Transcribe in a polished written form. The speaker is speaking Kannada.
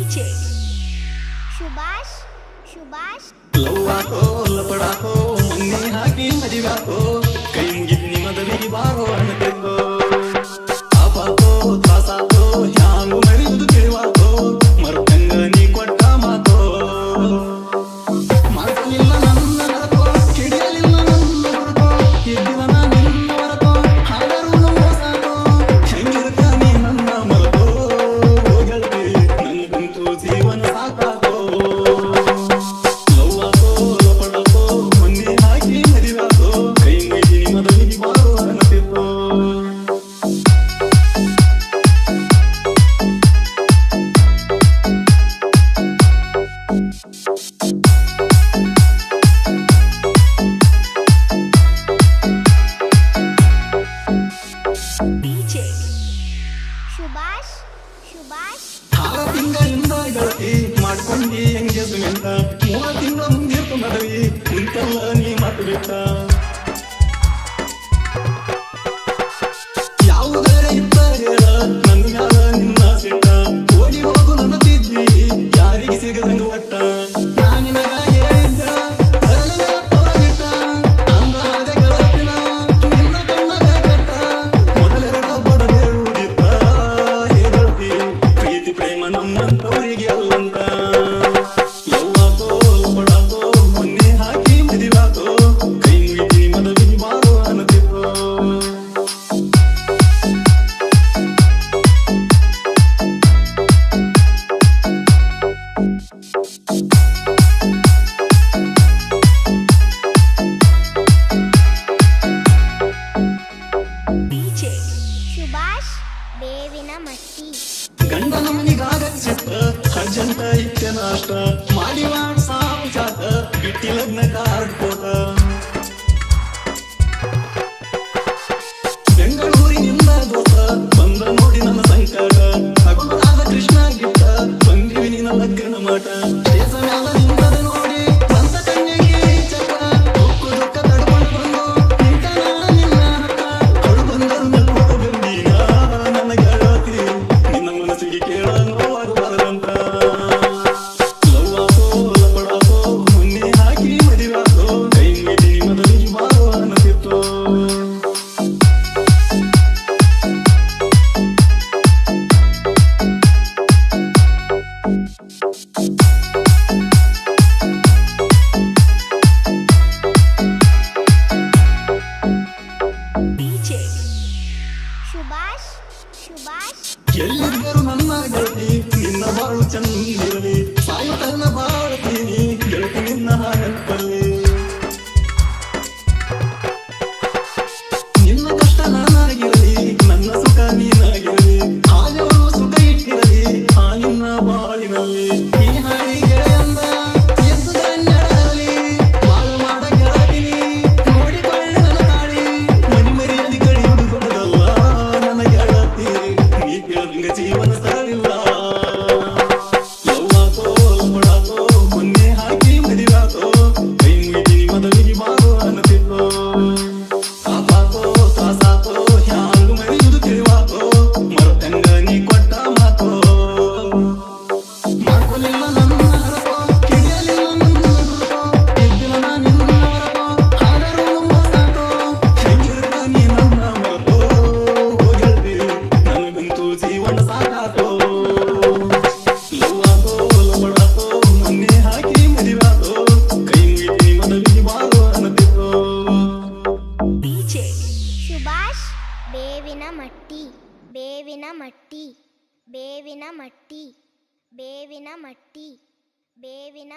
DJ ಸುಭಾಷ್ ಸುಭಾಷ್ ಲವ್ವಾಕೋ ಲಪಡಾಕೋ ಮೊನ್ನೆ ಹಾಕಿ ಮದಿವಾಕೋ ಕೈ ಮುಗಿದ್ ನಿಮ್ಮದವಿಗೆ ಬಾರೋ ಅನ್ನತಿದ್ದೋ ಆಪಾಕೋ ತ್ರಾಸಾಕೋ ಹ್ಯಾಂಗು ಮರಿಯುವುದು ತಿಳಿವಾಕೋ ಮರುತಂಗ ನೀ ಕೊಟ್ಟ ಮಾತೋ ಮಾಡ್ಲಿಲ್ಲ ನನ್ನ ನರಕೋ ಹಿಡಿಯಲಿಲ್ಲ ನನ್ನ ಹೊರಕೋ ಇದ್ದಿವನ ನಿನ್ನ ಹೊರಕೋ ಹಾಡರು ಮೋಸಾಕೋ ಹೆಂಗಿರುತ್ತ ನೀ ನನ್ನ ಮರಕೋ ಹೋಗಲ್ತಿ ನನಗಂತೂ ಜೀವನ ಸಾಕಾಕೋ DJ ಸುಭಾಷ್ ಸುಭಾಷ್ ತಿಂಗಳಿಂದ ಗೆಳತಿ ಮಾಡ್ಕೊಂಡಿ ಎಂಗೇಜ್ಮೆಂಟ್ 3 ತಿಂಗಳ ಮುಂದಿರ್ತು ಮದುವೆ ನಿಂತಲ್ಲ ನೀ ಮಾತು ಬಿಟ್ಟ ಯಾವುದರ ಇತ್ತ ಹೇಳ ನನ್ನ ಮ್ಯಾಲ ನಿನ್ನ ಸಿಟ್ಟ ಓಡಿ ಹೋಗು ನನ್ನ ತಿದ್ದಿ ಯಾರಿಗೆ ಸಿಗದಂಗ ಒಟ್ಟ ನಾನಿನಗ ಹೇಳಿದ್ದ ಹೊರಗಿಟ್ಟ ಅಂದಾದ ಗೆಳತಿನ ನಿನ್ನ ಕಣ್ಣಗ ಕಟ್ಟ ಮೊದಲೆರಡ ಬಡದೇಳುವುದಿತ್ತ ಹೇ ಗೆಳತಿ ಪ್ರೀತಿ ಪ್ರೇಮ ನಮ್ಮಂತವರಿಗೆ ಅಲ್ಲಂತ ಲವ್ವಾಕೋ ಲಪಡಾಕೋ ಮೊನ್ನೆ ಹಾಕಿ ಮದಿವಾಕೋ ಕೈ ಮುಗಿದಿ ಮದುವೆಗೆ ಬಾರೋ ಅನ್ನತಿದ್ದೋ DJ ಸುಭಾಷ್ ಬೇವಿನ ಮಟ್ಟಿ ಗಂಡನ ಮನಿಗಾಗ ಸಿಟ್ಟ ಅರ್ಜೆಂಟ ಇತ್ತೆ ನಾಷ್ಟ ಮಾಡಿ ಸಾವು ಜಾತ ಬಿಟ್ಟಿ ಲಗ್ನ ಕಾರ್ಡ್ ಕೊಟ ಬೆಂಗಳೂರಿನಿಂದ ದೋಸ್ತ ಬಂದ ನೋಡಿ ನನ್ನ ಸಂಕಟ ಹಗುರಾದ ಕೃಷ್ಣ ಗಿಟ್ಟ ಬಂದಿವಿ ನಿನ್ನ ಲಗ್ನ ಮಠ ದೇಶ ಮ್ಯಾಲ ನಿಂತದ ನೋಡಿ ಬಂತ ಕಣ್ಣಿಗೆ ಚಕ್ಕ ಉಕ್ಕು ದುಃಖ ತಡ್ಕೊಂಡು ಬಂದು ನಿಂತನ ನಿನ್ನ ಹತ್ತ ಕಡು ಬಂದರು ನಲ್ಕೊಂಡು ಬಂದೀಗ ನನ್ನ ಗೆಳತಿ ನಿನ್ನ ಮನಸ್ಸಿಗೆ ಕೇಳ ನೋವಾಗಬಾರದಂತ ಲವ್ವಾಕೋ ಲಪಡಾಕೋ ಮೊನ್ನೆ ಹಾಕಿ ಮದಿವಾಕೋ ಕೈ ಮುಗಿದಿ ಮದುವೆಗೆ ಬಾರೋ ಅನ್ನತಿತ್ತೋ DJ ಸುಭಾಷ್ ಸುಭಾಷ್ ಎಲ್ಲಿದ್ದರು ನನ್ನ ಗೆಳತಿ ನಿನ್ನ ಬಾಳು ಚಂದಿರಲಿ ಸಾಯುತ್ತನ್ನ ಬಾಳ್ತೀನಿ ಗೆಳತಿ ನಿನ್ನ ನೆನಪಲ್ಲಿ ನಿನ್ನ ಕಷ್ಟ ನಾನಾಗಿರಲಿ ನನ್ನ ಸುಖ ನೀನಾಗಿರಲಿ ಹಾಗೆವರು ಸುಖ ಇಟ್ಟಿರಲಿ ಆ ನಿನ್ನ ಬಾಳಿನಲ್ಲಿ ಈ ಹಾಡಿ ಗೆಳೆಯಂದ ಎದ್ದು ಕನ್ನಡಲಿ ಬಾಳು ಮಾಡ ಗೆಳತಿನಿ ನೋಡಿಕೊಳ್ಳಿ ನನ್ನ ತಾಳಿ ಮನಿ ಮರಿಯಲ್ಲಿ ಕಡಿಯುವುದು ದೊಡ್ಡದಲ್ಲ ನನ್ನ ಗೆಳತಿ ನೀ ಕೇಳಿದಂಗ ಜೀವನ ಸಾರಿಲ್ಲ ಲವ್ವಾಕೋ ಲಪಡಾಕೋ ಮೊನ್ನೆ ಹಾಕಿ ಮದಿವಾಕೋ ಕೈ ಮುಗಿದಿ ಮದುವೆಗೆ ಬಾರೋ ಅನ್ನತಿದ್ದೋ ಆಪಾಕೋ ತ್ರಾಸಾಕೋ ಹ್ಯಾಂಗು ಮರಿಯುವುದು ತಿಳಿವಾಕೋ ಮರುತಂಗ ನೀ ಕೊಟ್ಟ ಮಾತೋ ಮಾಡ್ಕೊಲಿಲ್ಲ ನನ್ನ ಹರಕೋ ಹಿಡಿಯಲಿಲ್ಲ ನನ್ನ ಹುಡುಕೋ ಇದ್ದಿಲ್ಲ ನಿನ್ನ ಹೊರಕೋ ಆದರೂ ಮೋಸಾಕೋ ಹೆಂಗಿರುತ್ತ ನೀ ನನ್ನ ಮರಕೋ ಹೋಗಲ್ತಿ ನನಗಂತೂ ಜೀವನ ಸಾಕಾಕೋ ಲವ್ವಾಕೋ ಲಪಡಾಕೋ ಮೊನ್ನೆ ಹಾಕಿ ಮದಿವಾಕೋ ಕೈ ಮುಗಿದಿ ಮದುವೆಗೆ ಬಾರೋ ಅನ್ನತಿದ್ದೋ DJ ಸುಭಾಷ್ ಬೇವಿನ ಮಟ್ಟಿ ಬೇವಿನ ಮಟ್ಟಿ ಬೇವಿನ ಮಟ್ಟಿ ಬೇವಿನ ಮಟ್ಟಿ ಬೇವಿನ